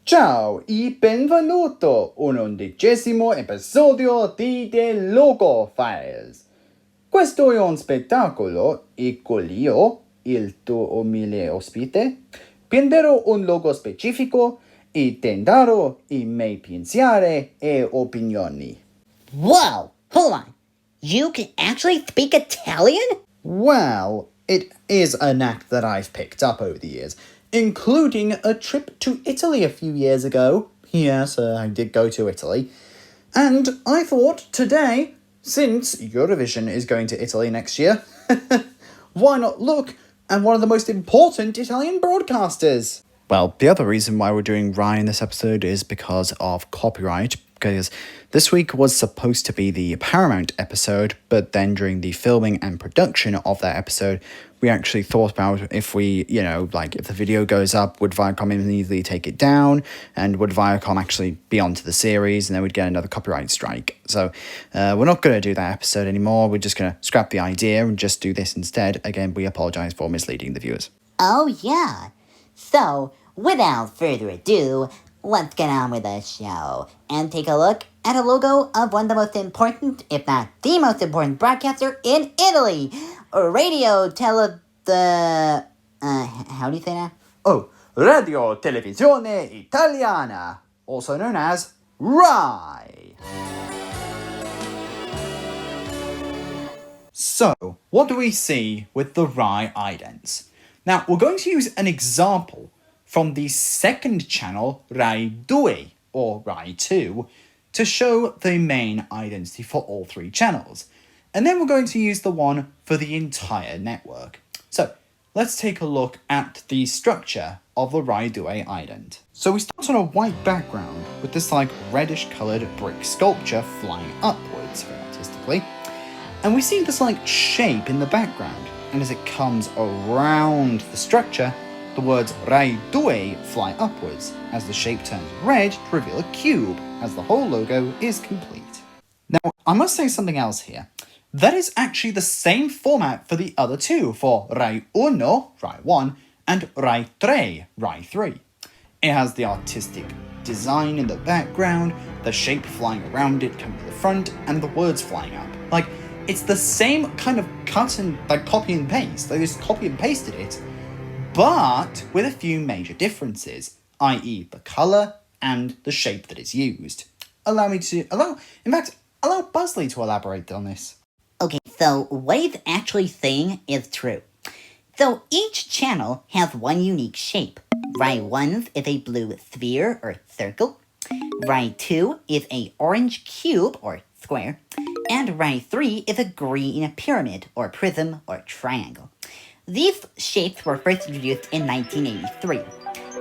Ciao e benvenuto un 11° episodio di The Logo Files. Questo è un spettacolo e con io, il tuo umile ospite, prenderò un logo specifico e tenderò i miei pensieri e opinioni. Whoa, hold on. You can actually speak Italian? Well, it is a knack that I've picked up over the years, including a trip to Italy a few years ago. Yes, I did go to Italy. And I thought today, since Eurovision is going to Italy next year, why not look at one of the most important Italian broadcasters? Well, the other reason why we're doing Rye in this episode is because of copyright, because this week was supposed to be the Paramount episode, but then during the filming and production of that episode, we actually thought about if we, if the video goes up, would Viacom immediately take it down, and would Viacom actually be onto the series, and then we'd get another copyright strike. So we're not going to do that episode anymore. We're just going to scrap the idea and just do this instead. Again, we apologise for misleading the viewers. Oh, yeah. So, without further ado, let's get on with the show and take a look at a logo of one of the most important, if not the most important broadcaster in Italy. How do you say that? Oh, Radio Televisione Italiana, also known as RAI. So, what do we see with the RAI idents? Now, we're going to use an example from the second channel, Rai 2, or Rai 2, to show the main identity for all three channels. And then we're going to use the one for the entire network. So, let's take a look at the structure of the Rai 2 ident. So we start on a white background with this reddish coloured brick sculpture flying upwards, very artistically. And we see this shape in the background. And as it comes around the structure, the words Rai 2 fly upwards as the shape turns red to reveal a cube, as the whole logo is complete. Now, I must say something else here. That is actually the same format for the other two, for Rai 1, Rai 1, and Rai 3, Rai 3. It has the artistic design in the background, the shape flying around it coming to the front, and the words flying up. It's the same kind of cut and copy and paste. They just copy and pasted it, but with a few major differences, i.e. the colour and the shape that is used. Allow Buzzley to elaborate on this. Okay, so what he's actually saying is true. So each channel has one unique shape. Rai 1 is a blue sphere or circle. Rai 2 is an orange cube or square. And Rai 3 is a green pyramid or prism or triangle. These shapes were first introduced in 1983,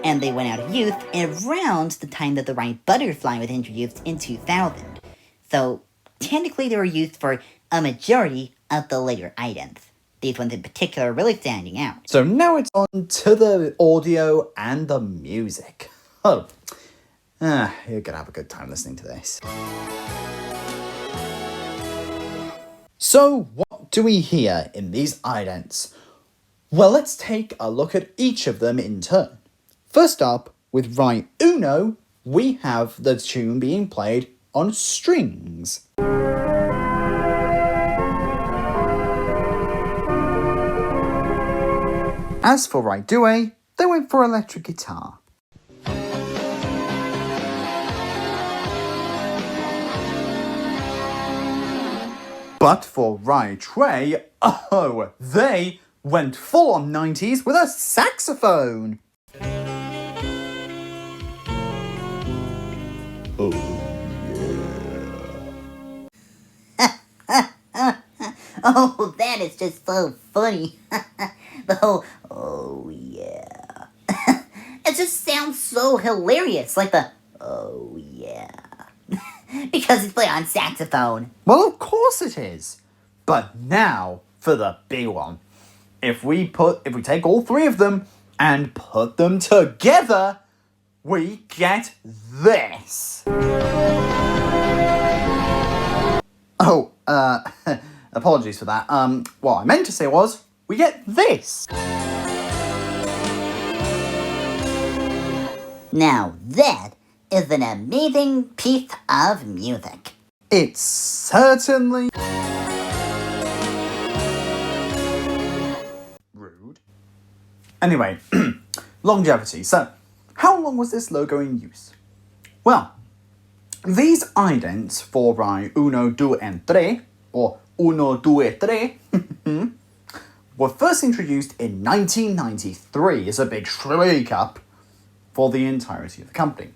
and they went out of use around the time that the Rai butterfly was introduced in 2000. So technically they were used for a majority of the later idents. These ones in particular are really standing out. So now it's on to the audio and the music. You're gonna have a good time listening to this. So what do we hear in these idents? Well, let's take a look at each of them in turn. First up, with Rai 1, we have the tune being played on strings. As for Rai 2, they went for electric guitar. But for Rai 3, they went full on 90s with a saxophone. Oh, yeah. Oh, that is just so funny. The whole, oh, yeah. It just sounds so hilarious, like the, oh, yeah. Because it's played on saxophone. Well, of course it is. But now for the big one. If we take all three of them and put them together, we get this. Oh, apologies for that. What I meant to say was, we get this. Now that is an amazing piece of music. It's certainly rude. Anyway, longevity. So, how long was this logo in use? Well, these idents for Rai 1, 2, and 3, or 1, 2, 3, were first introduced in 1993 as a big shake-up for the entirety of the company.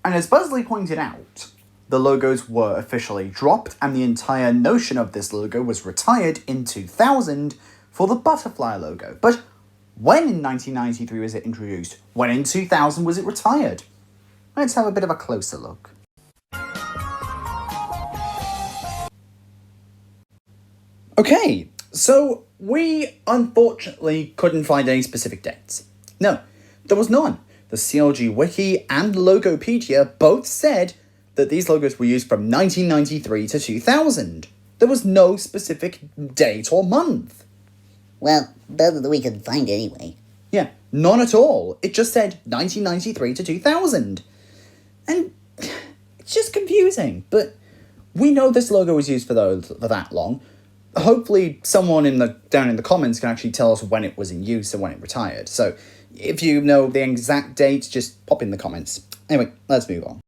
And as Buzzley pointed out, the logos were officially dropped and the entire notion of this logo was retired in 2000 for the butterfly logo. But when in 1993 was it introduced? When in 2000 was it retired? Let's have a bit of a closer look. Okay, so we unfortunately couldn't find any specific dates. No, there was none. The CLG Wiki and Logopedia both said that these logos were used from 1993 to 2000. There was no specific date or month. Well, better than we could find anyway. Yeah, none at all. It just said 1993 to 2000. And it's just confusing, but we know this logo was used for that long. Hopefully someone down in the comments can actually tell us when it was in use and when it retired. So if you know the exact date, just pop in the comments. Anyway, let's move on.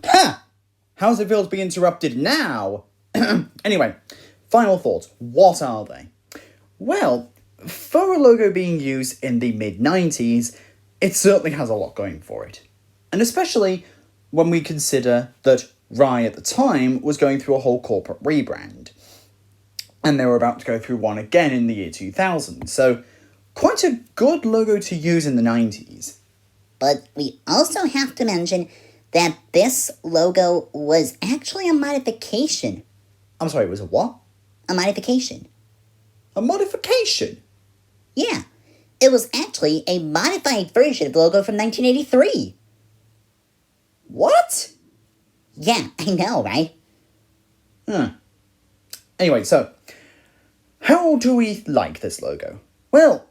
Ha! How's it feel to be interrupted now? Anyway, final thoughts. What are they? Well, for a logo being used in the mid-90s, it certainly has a lot going for it. And especially when we consider that Rai at the time was going through a whole corporate rebrand. And they were about to go through one again in the year 2000. So, quite a good logo to use in the 90s. But we also have to mention that this logo was actually a modification. I'm sorry, it was a what? A modification. A modification? Yeah, it was actually a modified version of the logo from 1983. What? Yeah, I know, right? Anyway, so, how do we like this logo? Well,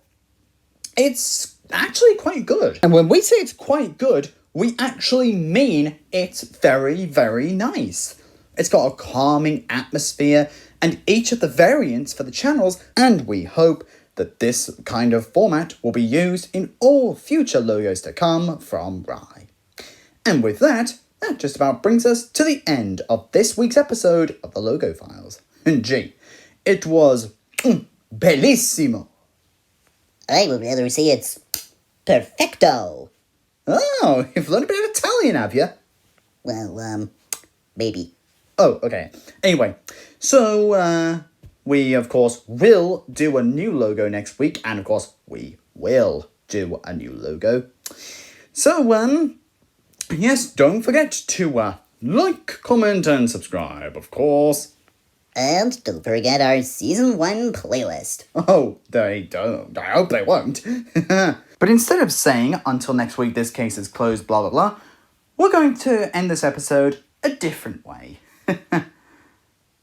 it's actually quite good. And when we say it's quite good, we actually mean it's very, very nice. It's got a calming atmosphere, and each of the variants for the channels, and we hope that this kind of format will be used in all future logos to come from Rai. And with that just about brings us to the end of this week's episode of the Logo Files. And gee, it was bellissimo. I would rather say it's perfecto. Oh, you've learned a bit of Italian, have you? Well, maybe. Oh, okay. Anyway, so, we, of course, will do a new logo next week, and, of course, we will do a new logo. So, yes, don't forget to, like, comment, and subscribe, of course. And don't forget our Season 1 playlist. Oh, they don't. I hope they won't. But instead of saying, until next week, this case is closed, blah, blah, blah, we're going to end this episode a different way.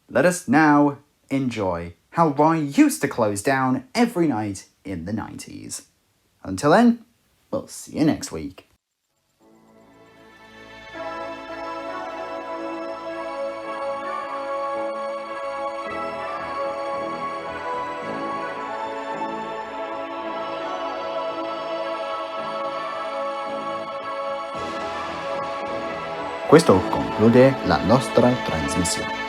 Let us now enjoy how Rai used to close down every night in the 90s. Until then, we'll see you next week. Questo conclude la nostra trasmissione.